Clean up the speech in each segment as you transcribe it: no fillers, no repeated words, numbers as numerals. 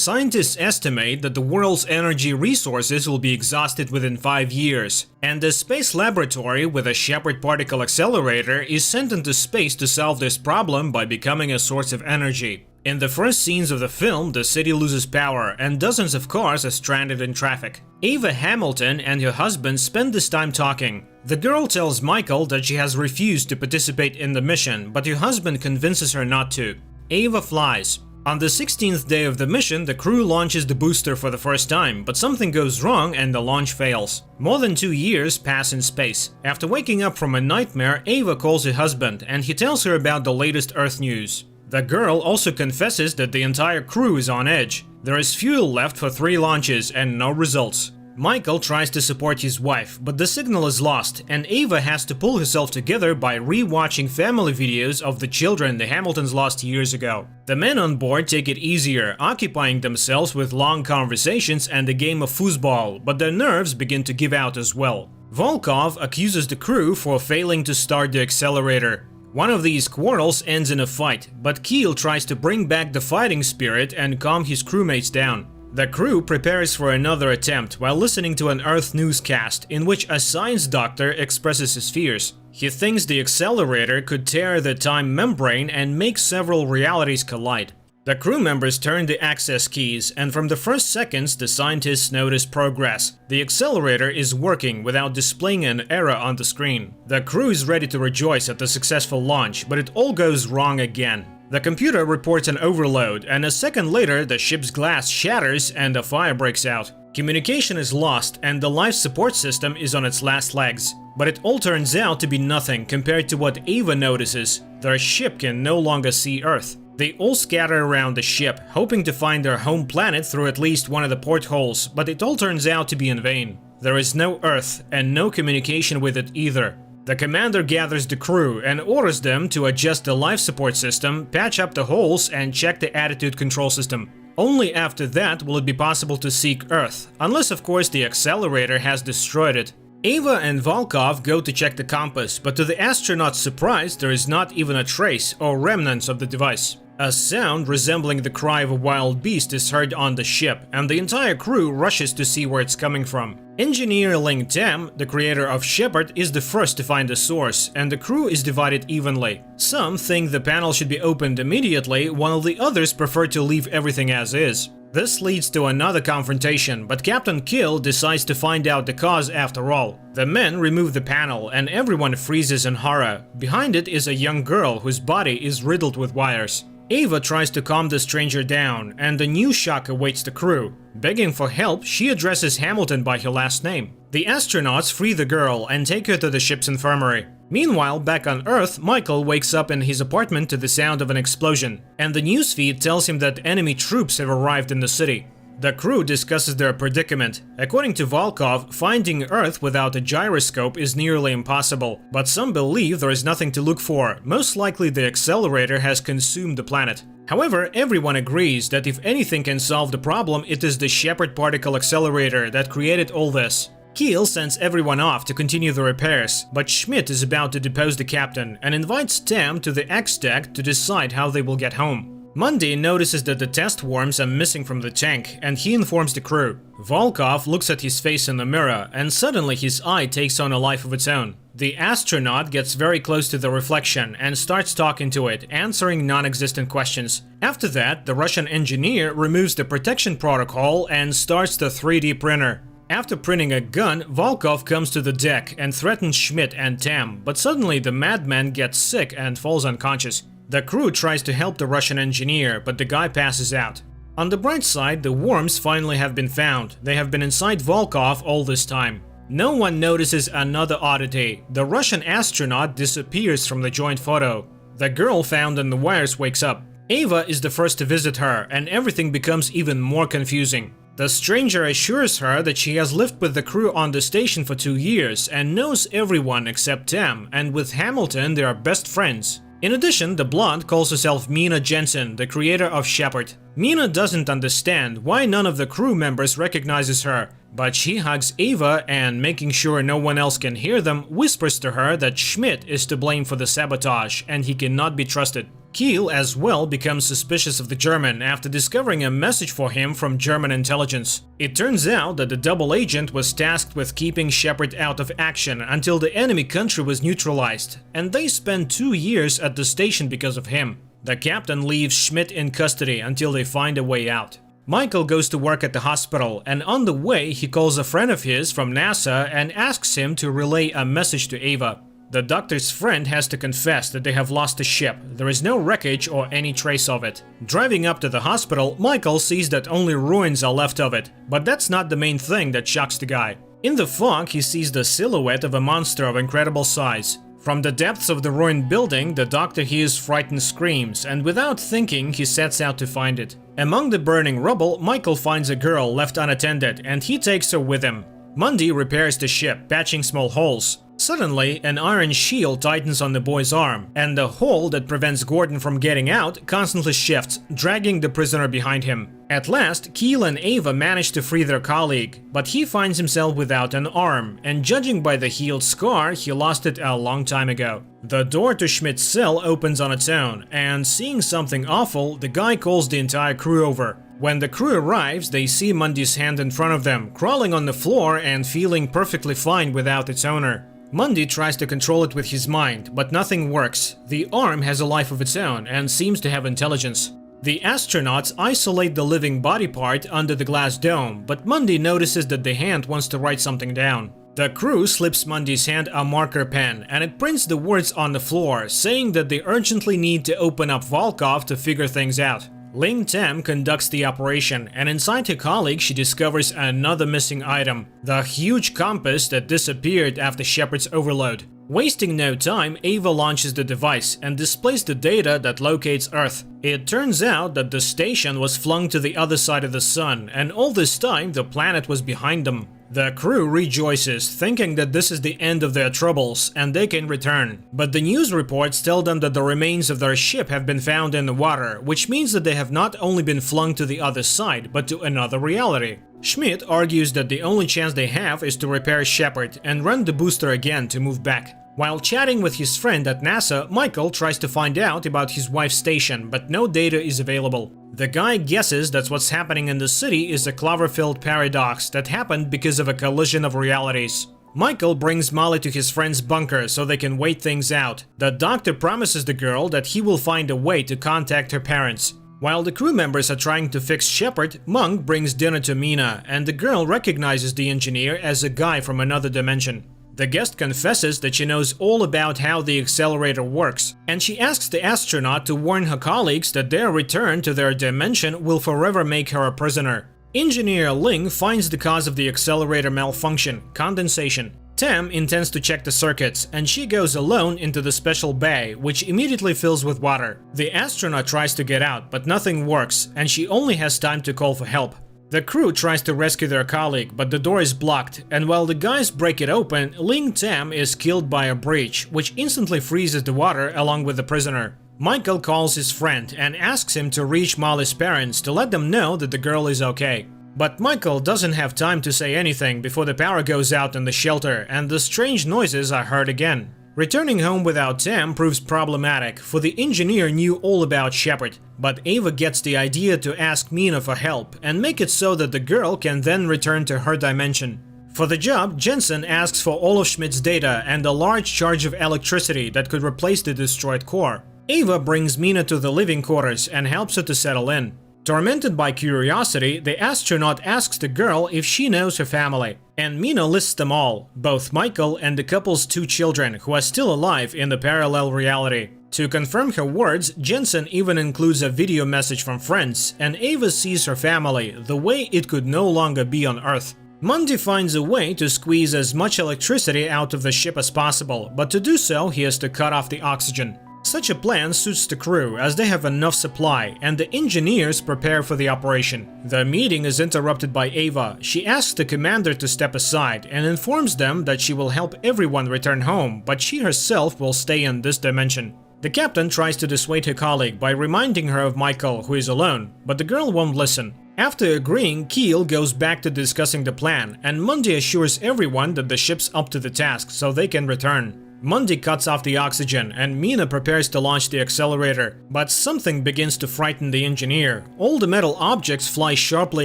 Scientists estimate that the world's energy resources will be exhausted within 5 years, and a space laboratory with a Shepard particle accelerator is sent into space to solve this problem by becoming a source of energy. In the first scenes of the film, the city loses power and dozens of cars are stranded in traffic. Ava Hamilton and her husband spend this time talking. The girl tells Michael that she has refused to participate in the mission, but her husband convinces her not to. Ava flies. On the 16th day of the mission, the crew launches the booster for the first time, but something goes wrong and the launch fails. More than 2 years pass in space. After waking up from a nightmare, Ava calls her husband and he tells her about the latest Earth news. The girl also confesses that the entire crew is on edge. There is fuel left for 3 launches and no results. Michael tries to support his wife, but the signal is lost and Ava has to pull herself together by re-watching family videos of the children the Hamiltons lost years ago. The men on board take it easier, occupying themselves with long conversations and a game of foosball, but their nerves begin to give out as well. Volkov accuses the crew for failing to start the accelerator. One of these quarrels ends in a fight, but Keel tries to bring back the fighting spirit and calm his crewmates down. The crew prepares for another attempt while listening to an Earth newscast in which a science doctor expresses his fears. He thinks the accelerator could tear the time membrane and make several realities collide. The crew members turn the access keys, and from the first seconds the scientists notice progress. The accelerator is working without displaying an error on the screen. The crew is ready to rejoice at the successful launch, but it all goes wrong again. The computer reports an overload, and a second later the ship's glass shatters and a fire breaks out. Communication is lost and the life support system is on its last legs. But it all turns out to be nothing compared to what Ava notices. Their ship can no longer see Earth. They all scatter around the ship, hoping to find their home planet through at least one of the portholes, but it all turns out to be in vain. There is no Earth and no communication with it either. The commander gathers the crew and orders them to adjust the life support system, patch up the holes and check the attitude control system. Only after that will it be possible to seek Earth, unless of course the accelerator has destroyed it. Ava and Volkov go to check the compass, but to the astronauts' surprise there is not even a trace or remnants of the device. A sound resembling the cry of a wild beast is heard on the ship, and the entire crew rushes to see where it's coming from. Engineer Ling Tam, the creator of Shepard, is the first to find the source, and the crew is divided evenly. Some think the panel should be opened immediately, while the others prefer to leave everything as is. This leads to another confrontation, but Captain Kill decides to find out the cause after all. The men remove the panel and everyone freezes in horror. Behind it is a young girl whose body is riddled with wires. Ava tries to calm the stranger down, and a new shock awaits the crew. Begging for help, she addresses Hamilton by her last name. The astronauts free the girl and take her to the ship's infirmary. Meanwhile, back on Earth, Michael wakes up in his apartment to the sound of an explosion, and the newsfeed tells him that enemy troops have arrived in the city. The crew discusses their predicament. According to Volkov, finding Earth without a gyroscope is nearly impossible, but some believe there is nothing to look for. Most likely the accelerator has consumed the planet. However, everyone agrees that if anything can solve the problem, it is the Shepard particle accelerator that created all this. Keel sends everyone off to continue the repairs, but Schmidt is about to depose the captain and invites Tam to the X-Deck to decide how they will get home. Mundy notices that the test worms are missing from the tank, and he informs the crew. Volkov looks at his face in the mirror, and suddenly his eye takes on a life of its own. The astronaut gets very close to the reflection and starts talking to it, answering non-existent questions. After that, the Russian engineer removes the protection protocol and starts the 3D printer. After printing a gun, Volkov comes to the deck and threatens Schmidt and Tam, but suddenly the madman gets sick and falls unconscious. The crew tries to help the Russian engineer, but the guy passes out. On the bright side, the worms finally have been found. They have been inside Volkov all this time. No one notices another oddity. The Russian astronaut disappears from the joint photo. The girl found in the wires wakes up. Ava is the first to visit her, and everything becomes even more confusing. The stranger assures her that she has lived with the crew on the station for 2 years and knows everyone except Tam, and with Hamilton they are best friends. In addition, the blonde calls herself Mina Jensen, the creator of Shepard. Mina doesn't understand why none of the crew members recognizes her, but she hugs Ava and, making sure no one else can hear them, whispers to her that Schmidt is to blame for the sabotage and he cannot be trusted. Keel as well becomes suspicious of the German after discovering a message for him from German intelligence. It turns out that the double agent was tasked with keeping Shepard out of action until the enemy country was neutralized, and they spent 2 years at the station because of him. The captain leaves Schmidt in custody until they find a way out. Michael goes to work at the hospital, and on the way he calls a friend of his from NASA and asks him to relay a message to Ava. The doctor's friend has to confess that they have lost the ship. There is no wreckage or any trace of it. Driving up to the hospital, Michael sees that only ruins are left of it, but that's not the main thing that shocks the guy. In the fog, he sees the silhouette of a monster of incredible size. From the depths of the ruined building, the doctor hears frightened screams, and without thinking, he sets out to find it. Among the burning rubble, Michael finds a girl left unattended, and he takes her with him. Mundy repairs the ship, patching small holes. Suddenly, an iron shield tightens on the boy's arm, and the hole that prevents Gordon from getting out constantly shifts, dragging the prisoner behind him. At last, Keel and Ava manage to free their colleague, but he finds himself without an arm, and judging by the healed scar, he lost it a long time ago. The door to Schmidt's cell opens on its own, and seeing something awful, the guy calls the entire crew over. When the crew arrives, they see Mundy's hand in front of them, crawling on the floor and feeling perfectly fine without its owner. Mundy tries to control it with his mind, but nothing works. The arm has a life of its own and seems to have intelligence. The astronauts isolate the living body part under the glass dome, but Mundy notices that the hand wants to write something down. The crew slips Mundy's hand a marker pen, and it prints the words on the floor, saying that they urgently need to open up Volkov to figure things out. Ling Tam conducts the operation, and inside her colleague she discovers another missing item, the huge compass that disappeared after Shepard's overload. Wasting no time, Ava launches the device and displays the data that locates Earth. It turns out that the station was flung to the other side of the sun, and all this time the planet was behind them. The crew rejoices, thinking that this is the end of their troubles and they can return. But the news reports tell them that the remains of their ship have been found in the water, which means that they have not only been flung to the other side, but to another reality. Schmidt argues that the only chance they have is to repair Shepard and run the booster again to move back. While chatting with his friend at NASA, Michael tries to find out about his wife's station, but no data is available. The guy guesses that what's happening in the city is a Cloverfield paradox that happened because of a collision of realities. Michael brings Molly to his friend's bunker so they can wait things out. The doctor promises the girl that he will find a way to contact her parents. While the crew members are trying to fix Shepard, Monk brings dinner to Mina, and the girl recognizes the engineer as a guy from another dimension. The guest confesses that she knows all about how the accelerator works, and she asks the astronaut to warn her colleagues that their return to their dimension will forever make her a prisoner. Engineer Ling finds the cause of the accelerator malfunction, condensation. Tam intends to check the circuits, and she goes alone into the special bay, which immediately fills with water. The astronaut tries to get out, but nothing works, and she only has time to call for help. The crew tries to rescue their colleague, but the door is blocked, and while the guys break it open, Ling Tam is killed by a breach, which instantly freezes the water along with the prisoner. Michael calls his friend and asks him to reach Molly's parents to let them know that the girl is okay. But Michael doesn't have time to say anything before the power goes out in the shelter and the strange noises are heard again. Returning home without Tam proves problematic, for the engineer knew all about Shepard, but Ava gets the idea to ask Mina for help and make it so that the girl can then return to her dimension. For the job, Jensen asks for all of Schmidt's data and a large charge of electricity that could replace the destroyed core. Ava brings Mina to the living quarters and helps her to settle in. Tormented by curiosity, the astronaut asks the girl if she knows her family, and Mina lists them all, both Michael and the couple's 2 children who are still alive in the parallel reality. To confirm her words, Jensen even includes a video message from friends, and Ava sees her family the way it could no longer be on Earth. Mundy finds a way to squeeze as much electricity out of the ship as possible, but to do so he has to cut off the oxygen. Such a plan suits the crew as they have enough supply, and the engineers prepare for the operation. The meeting is interrupted by Ava. She asks the commander to step aside and informs them that she will help everyone return home, but she herself will stay in this dimension. The captain tries to dissuade her colleague by reminding her of Michael, who is alone, but the girl won't listen. After agreeing, Keel goes back to discussing the plan, and Mundy assures everyone that the ship's up to the task so they can return. Mundy cuts off the oxygen and Mina prepares to launch the accelerator, but something begins to frighten the engineer. All the metal objects fly sharply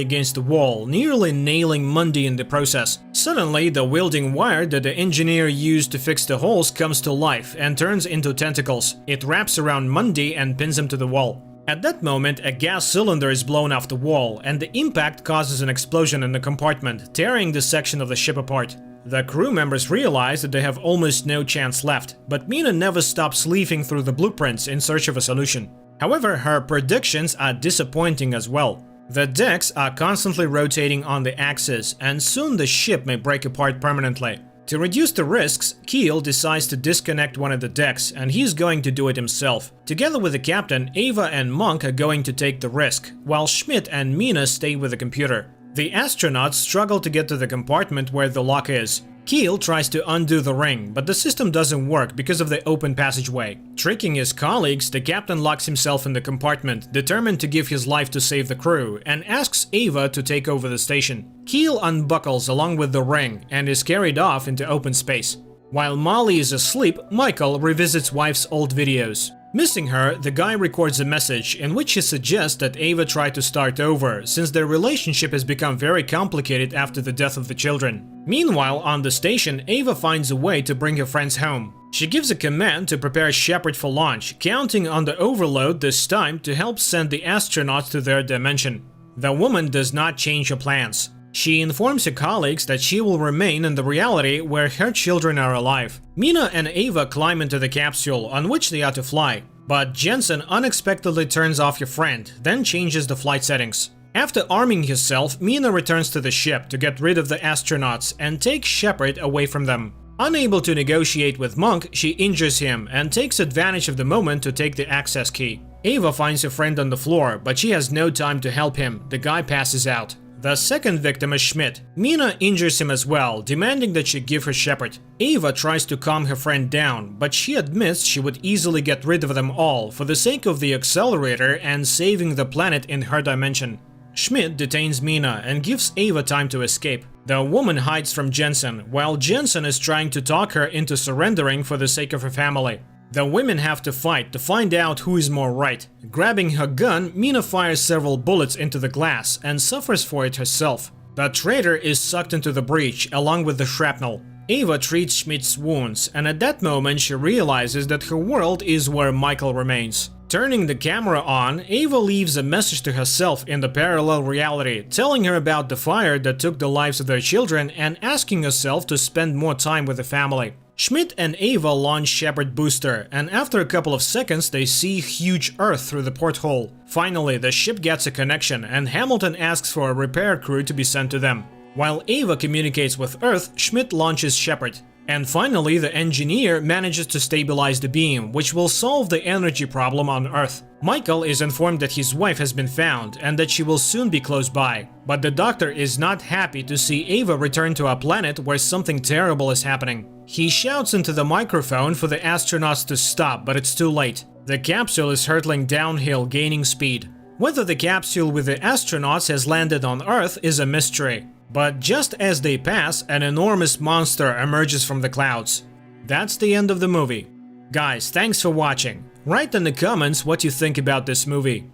against the wall, nearly nailing Mundy in the process. Suddenly, the welding wire that the engineer used to fix the holes comes to life and turns into tentacles. It wraps around Mundy and pins him to the wall. At that moment, a gas cylinder is blown off the wall, and the impact causes an explosion in the compartment, tearing the section of the ship apart. The crew members realize that they have almost no chance left, but Mina never stops leafing through the blueprints in search of a solution. However, her predictions are disappointing as well. The decks are constantly rotating on the axis, and soon the ship may break apart permanently. To reduce the risks, Keel decides to disconnect one of the decks, and he's going to do it himself. Together with the captain, Ava and Monk are going to take the risk, while Schmidt and Mina stay with the computer. The astronauts struggle to get to the compartment where the lock is. Keel tries to undo the ring, but the system doesn't work because of the open passageway. Tricking his colleagues, the captain locks himself in the compartment, determined to give his life to save the crew, and asks Ava to take over the station. Keel unbuckles along with the ring and is carried off into open space. While Molly is asleep, Michael revisits wife's old videos. Missing her, the guy records a message in which he suggests that Ava try to start over, since their relationship has become very complicated after the death of the children. Meanwhile, on the station, Ava finds a way to bring her friends home. She gives a command to prepare Shepard for launch, counting on the overload this time to help send the astronauts to their dimension. The woman does not change her plans. She informs her colleagues that she will remain in the reality where her children are alive. Mina and Ava climb into the capsule on which they are to fly, but Jensen unexpectedly turns off her friend, then changes the flight settings. After arming herself, Mina returns to the ship to get rid of the astronauts and take Shepard away from them. Unable to negotiate with Monk, she injures him and takes advantage of the moment to take the access key. Ava finds her friend on the floor, but she has no time to help him. The guy passes out. The second victim is Schmidt. Mina injures him as well, demanding that she give her Shepard. Ava tries to calm her friend down, but she admits she would easily get rid of them all for the sake of the accelerator and saving the planet in her dimension. Schmidt detains Mina and gives Ava time to escape. The woman hides from Jensen, while Jensen is trying to talk her into surrendering for the sake of her family. The women have to fight to find out who is more right. Grabbing her gun, Mina fires several bullets into the glass and suffers for it herself. The traitor is sucked into the breach along with the shrapnel. Ava treats Schmidt's wounds, and at that moment she realizes that her world is where Michael remains. Turning the camera on, Ava leaves a message to herself in the parallel reality, telling her about the fire that took the lives of their children and asking herself to spend more time with the family. Schmidt and Ava launch Shepard booster, and after a couple of seconds they see huge Earth through the porthole. Finally, the ship gets a connection and Hamilton asks for a repair crew to be sent to them. While Ava communicates with Earth, Schmidt launches Shepard. And finally, the engineer manages to stabilize the beam, which will solve the energy problem on Earth. Michael is informed that his wife has been found and that she will soon be close by. But the doctor is not happy to see Ava return to a planet where something terrible is happening. He shouts into the microphone for the astronauts to stop, but it's too late. The capsule is hurtling downhill, gaining speed. Whether the capsule with the astronauts has landed on Earth is a mystery. But just as they pass, an enormous monster emerges from the clouds. That's the end of the movie. Guys, thanks for watching. Write in the comments what you think about this movie.